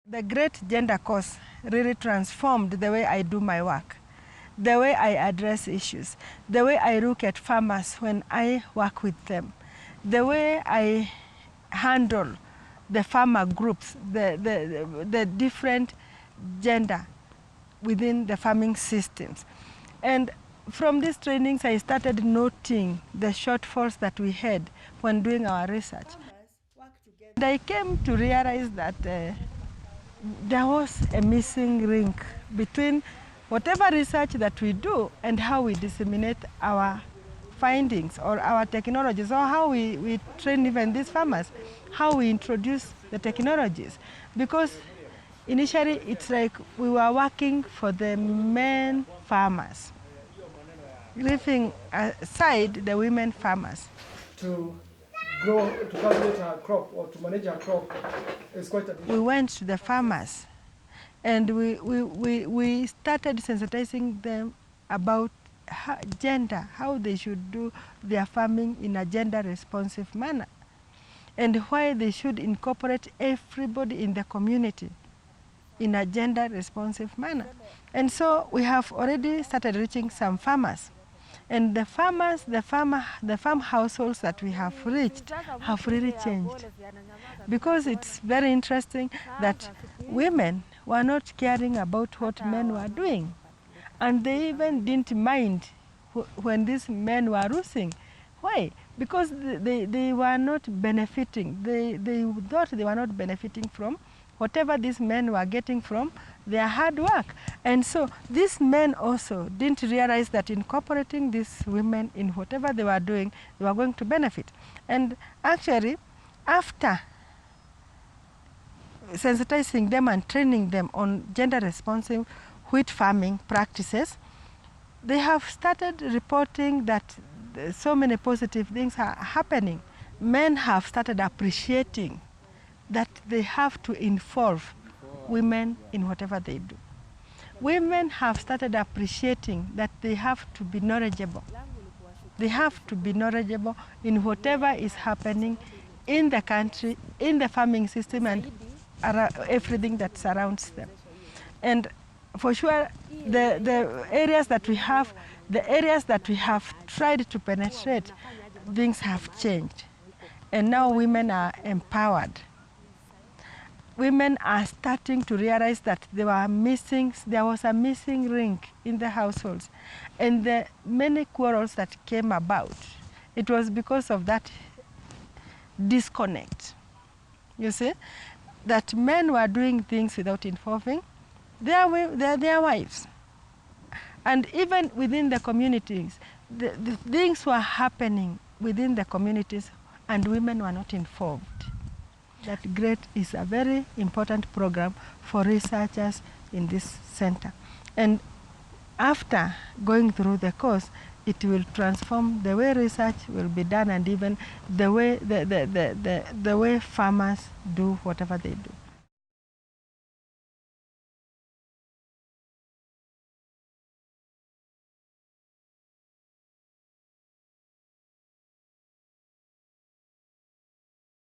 The great gender course really transformed the way I do my work, the way I address issues, the way I look at farmers when I work with them, the way I handle the farmer groups, the different gender within the farming systems. And from these trainings, I started noting the shortfalls that we had when doing our research. And I came to realize that there was a missing link between whatever research that we do and how we disseminate our findings or our technologies, or how we train even these farmers, how we introduce the technologies. Because initially it's like we were working for the men farmers, leaving aside the women farmers. To grow, to cultivate a crop or to manage a crop is quite a... We went to the farmers and we started sensitizing them about gender, how they should do their farming in a gender responsive manner, and why they should incorporate everybody in the community in a gender responsive manner. And so we have already started reaching some farmers. And the farmers, the farm households that we have reached have really changed. Because it's very interesting that women were not caring about what men were doing. And they even didn't mind when these men were losing. Why? Because they were not benefiting. They thought they were not benefiting from whatever these men were getting from their hard work. And so these men also didn't realize that incorporating these women in whatever they were doing, they were going to benefit. And actually, after sensitizing them and training them on gender responsive wheat farming practices, they have started reporting that so many positive things are happening. Men have started appreciating that they have to involve women in whatever they do. Women have started appreciating that they have to be knowledgeable. They have to be knowledgeable in whatever is happening in the country, in the farming system, and everything that surrounds them. And for sure, the areas that we have, tried to penetrate, things have changed. And now women are empowered. Women are starting to realize that there was a missing link in the households. And the many quarrels that came about, it was because of that disconnect. You see, that men were doing things without involving their wives. And even within the communities, the things were happening within the communities and women were not involved. That GREAT is a very important program for researchers in this center. And after going through the course, it will transform the way research will be done and even the way, the way farmers do whatever they do.